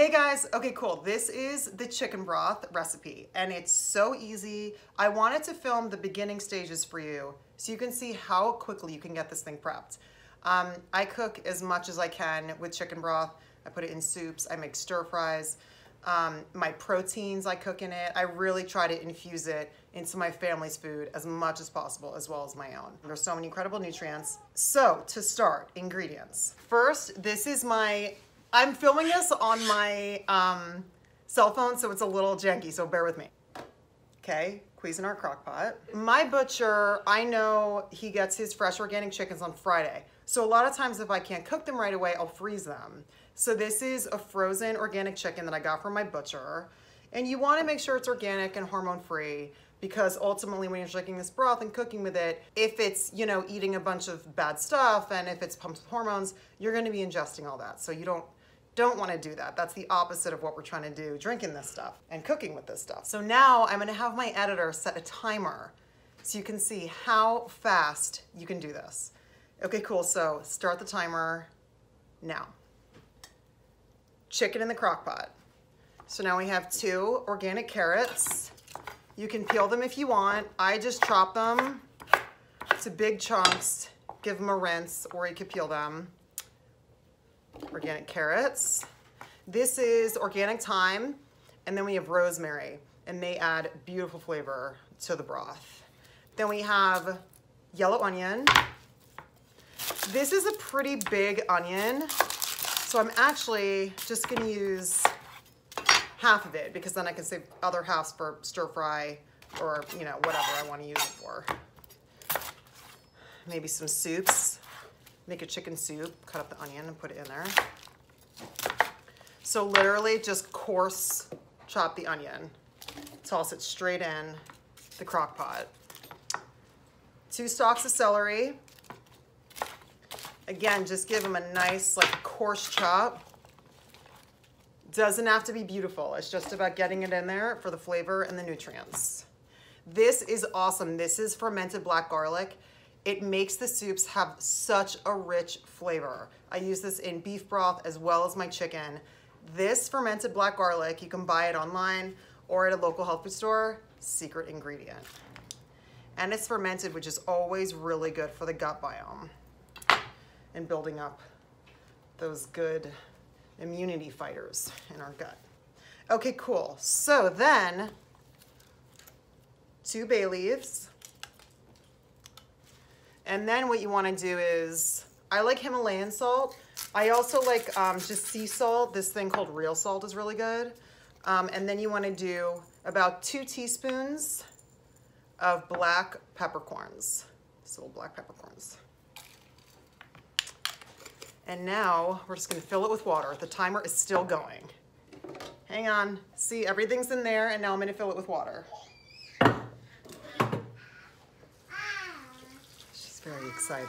Hey guys, okay, cool. This is the chicken broth recipe and it's so easy. I wanted to film the beginning stages for you so you can see how quickly you can get this thing prepped. I cook as much as I can with chicken broth. I put it in soups, I make stir fries. My proteins I cook in it. I really try to infuse it into my family's food as much as possible, as well as my own. There's so many incredible nutrients. So to start, ingredients. First, this is I'm filming this on my cell phone, so it's a little janky, so bear with me. Okay, Cuisinart crock pot. My butcher, I know he gets his fresh organic chickens on Friday. So a lot of times if I can't cook them right away, I'll freeze them. So this is a frozen organic chicken that I got from my butcher. And you wanna make sure it's organic and hormone-free because ultimately when you're drinking this broth and cooking with it, if it's, you know, eating a bunch of bad stuff and if it's pumped with hormones, you're gonna be ingesting all that. So you don't wanna do that. That's the opposite of what we're trying to do, drinking this stuff and cooking with this stuff. So now I'm gonna have my editor set a timer so you can see how fast you can do this. Okay, cool, so start the timer now. Chicken in the crock pot. So now we have 2 organic carrots. You can peel them if you want. I just chop them to big chunks, give them a rinse, or you could peel them. Organic carrots. This is organic thyme, and then we have rosemary, and they add beautiful flavor to the broth. Then we have yellow onion. This is a pretty big onion, so I'm actually just gonna use half of it because then I can save other halves for stir fry or, you know, whatever I wanna use it for. Maybe some soups. Make a chicken soup, cut up the onion and put it in there. So literally just coarse chop the onion. Toss it straight in the crock pot. 2 stalks of celery. Again, just give them a nice like coarse chop. Doesn't have to be beautiful. It's just about getting it in there for the flavor and the nutrients. This is awesome. This is fermented black garlic. It makes the soups have such a rich flavor. I use this in beef broth as well as my chicken. This fermented black garlic, you can buy it online or at a local health food store, secret ingredient. And it's fermented, which is always really good for the gut biome and building up those good immunity fighters in our gut. Okay, cool. So then 2 bay leaves. And then what you wanna do is, I like Himalayan salt. I also like just sea salt. This thing called real salt is really good. And then you wanna do about 2 teaspoons of black peppercorns. Just little black peppercorns. And now we're just gonna fill it with water. The timer is still going. Hang on, see, everything's in there and now I'm gonna fill it with water. Very excited.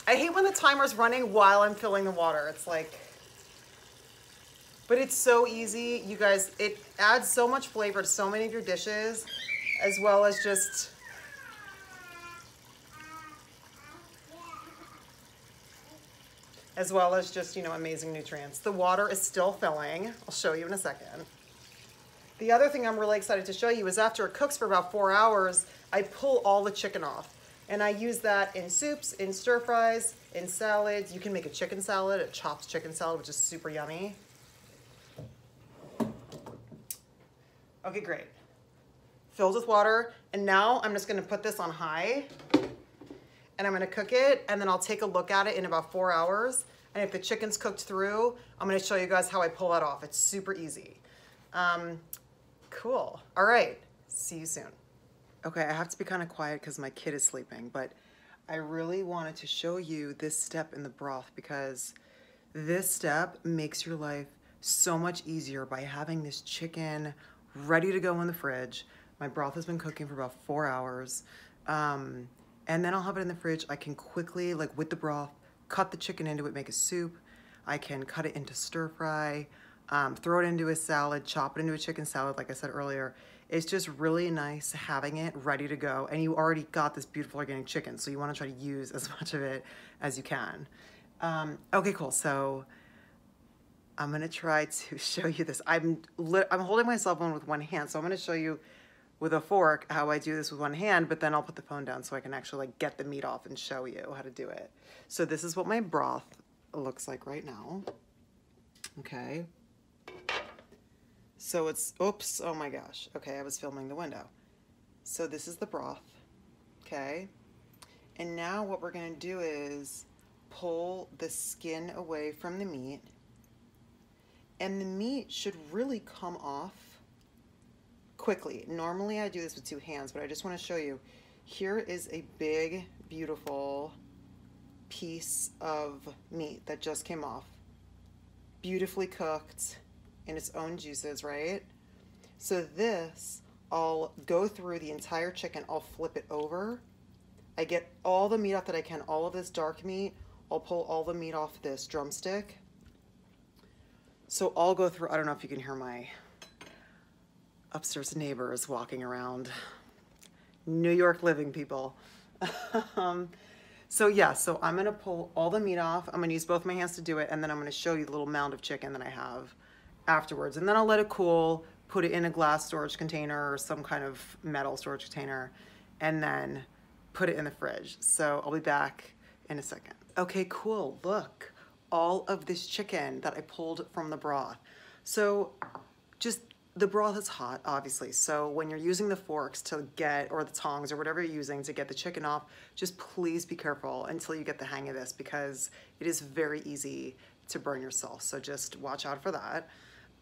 I hate when the timer's running while I'm filling the water. It's like, but it's so easy, you guys. It adds so much flavor to so many of your dishes, as well as just you know, amazing nutrients. The water is still filling. I'll show you in a second. The other thing I'm really excited to show you is after it cooks for about 4 hours, I pull all the chicken off. And I use that in soups, in stir fries, in salads. You can make a chicken salad, a chopped chicken salad, which is super yummy. Okay, great. Filled with water. And now I'm just gonna put this on high and I'm gonna cook it and then I'll take a look at it in about 4 hours. And if the chicken's cooked through, I'm gonna show you guys how I pull that off. It's super easy. Cool. All right. See you soon. Okay, I have to be kind of quiet because my kid is sleeping, but I really wanted to show you this step in the broth because this step makes your life so much easier by having this chicken ready to go in the fridge. My broth has been cooking for about 4 hours. And then I'll have it in the fridge. I can quickly, like with the broth, cut the chicken into it, make a soup. I can cut it into stir fry. Throw it into a salad, chop it into a chicken salad, like I said earlier. It's just really nice having it ready to go. And you already got this beautiful organic chicken, so you want to try to use as much of it as you can. Okay, cool. So I'm gonna try to show you this. I'm holding my cell phone with one hand, so I'm gonna show you with a fork how I do this with one hand, but then I'll put the phone down so I can actually like get the meat off and show you how to do it. So this is what my broth looks like right now. Okay. So it's, oops, oh my gosh. Okay, I was filming the window. So this is the broth, okay? And now what we're gonna do is pull the skin away from the meat. And the meat should really come off quickly. Normally I do this with two hands, but I just want to show you. Here is a big, beautiful piece of meat that just came off. Beautifully cooked in its own juices, right? So this, I'll go through the entire chicken. I'll flip it over. I get all the meat off that I can, all of this dark meat. I'll pull all the meat off this drumstick. So I'll go through, I don't know if you can hear my upstairs neighbors walking around. New York living people. So yeah, so I'm gonna pull all the meat off. I'm gonna use both my hands to do it, and then I'm gonna show you the little mound of chicken that I have afterwards. And then I'll let it cool, put it in a glass storage container or some kind of metal storage container, and then put it in the fridge. So I'll be back in a second. Okay, cool, look. All of this chicken that I pulled from the broth. So just, the broth is hot, obviously. So when you're using the forks to get, or the tongs or whatever you're using to get the chicken off, just please be careful until you get the hang of this, because it is very easy to burn yourself. So just watch out for that.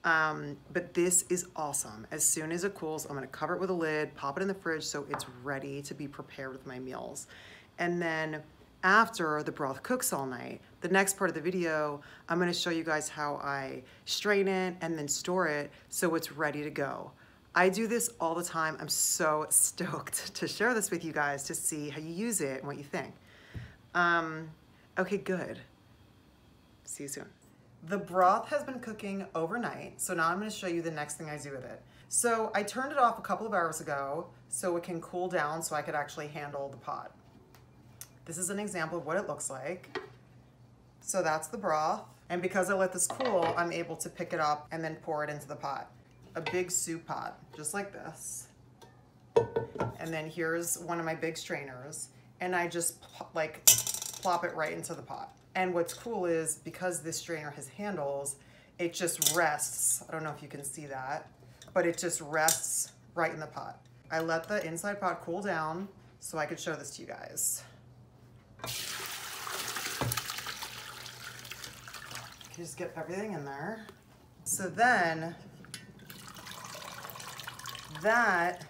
But this is awesome. As soon as it cools, I'm gonna cover it with a lid, pop it in the fridge so it's ready to be prepared with my meals. And then after the broth cooks all night, the next part of the video, I'm gonna show you guys how I strain it and then store it so it's ready to go. I do this all the time. I'm so stoked to share this with you guys to see how you use it and what you think. Okay, good. See you soon. The broth has been cooking overnight, so now I'm gonna show you the next thing I do with it. So I turned it off a couple of hours ago so it can cool down so I could actually handle the pot. This is an example of what it looks like. So that's the broth. And because I let this cool, I'm able to pick it up and then pour it into the pot. A big soup pot, just like this. And then here's one of my big strainers. And I just like plop it right into the pot. And what's cool is because this strainer has handles, it just rests. I don't know if you can see that, but it just rests right in the pot. I let the inside pot cool down so I could show this to you guys. Just get everything in there. So then that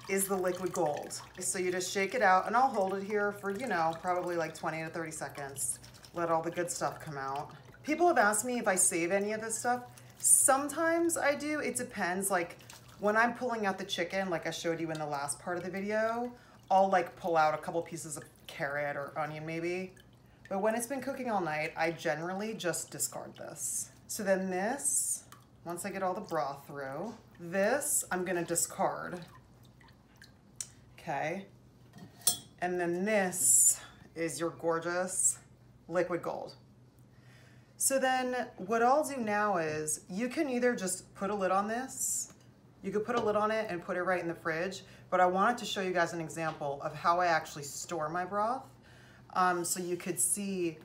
is the liquid gold. So you just shake it out, and I'll hold it here for, you know, probably like 20 to 30 seconds. Let all the good stuff come out. People have asked me if I save any of this stuff. Sometimes I do, it depends. Like when I'm pulling out the chicken, like I showed you in the last part of the video, I'll like pull out a couple pieces of carrot or onion maybe. But when it's been cooking all night, I generally just discard this. So then this, once I get all the broth through, this I'm gonna discard. Okay. And then this is your gorgeous liquid gold. So then what I'll do now is you can either just put a lid on this, you could put a lid on it and put it right in the fridge, but I wanted to show you guys an example of how I actually store my broth. So you could see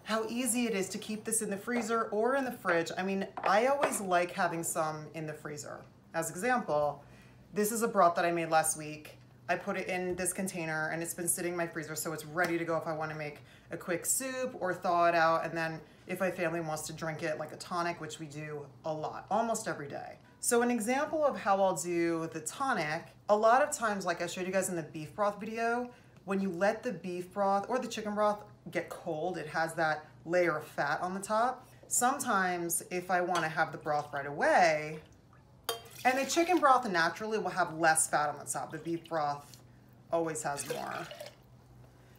how easy it is to keep this in the freezer or in the fridge. I mean, I always like having some in the freezer. As example, this is a broth that I made last week. I put it in this container and it's been sitting in my freezer, so it's ready to go if I want to make a quick soup or thaw it out, and then if my family wants to drink it like a tonic, which we do a lot, almost every day. So an example of how I'll do the tonic, a lot of times, like I showed you guys in the beef broth video, when you let the beef broth or the chicken broth get cold, it has that layer of fat on the top. Sometimes if I want to have the broth right away, and the chicken broth naturally will have less fat on the top. The beef broth always has more.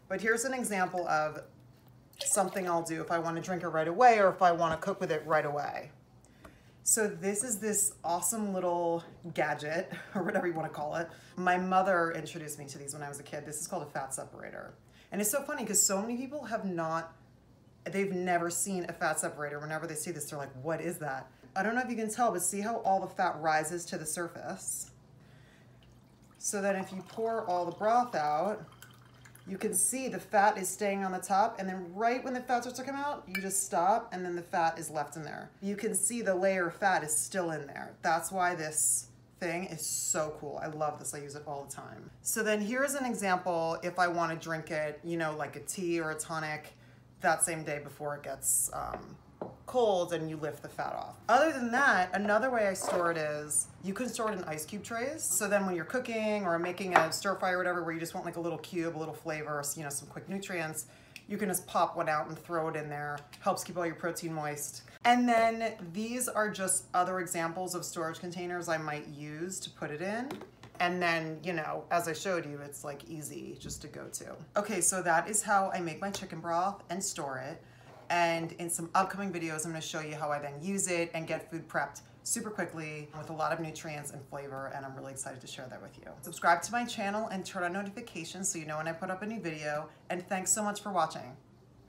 But here's an example of something I'll do if I want to drink it right away or if I want to cook with it right away. So this is this awesome little gadget, or whatever you want to call it. My mother introduced me to these when I was a kid. This is called a fat separator. And it's so funny because so many people they've never seen a fat separator. Whenever they see this, they're like, what is that? I don't know if you can tell, but see how all the fat rises to the surface? So then if you pour all the broth out, you can see the fat is staying on the top, and then right when the fat starts to come out, you just stop, and then the fat is left in there. You can see the layer of fat is still in there. That's why this thing is so cool. I love this. I use it all the time. So then here's an example if I want to drink it, you know, like a tea or a tonic that same day before it gets cold and you lift the fat off. Other than that, another way I store it is you can store it in ice cube trays. So then when you're cooking or making a stir fry or whatever, where you just want like a little cube, a little flavor, you know, some quick nutrients, you can just pop one out and throw it in there. Helps keep all your protein moist. And then these are just other examples of storage containers I might use to put it in. And then, you know, as I showed you, it's like easy just to go to. Okay, so that is how I make my chicken broth and store it. And in some upcoming videos, I'm gonna show you how I then use it and get food prepped super quickly with a lot of nutrients and flavor, and I'm really excited to share that with you. Subscribe to my channel and turn on notifications so you know when I put up a new video, and thanks so much for watching.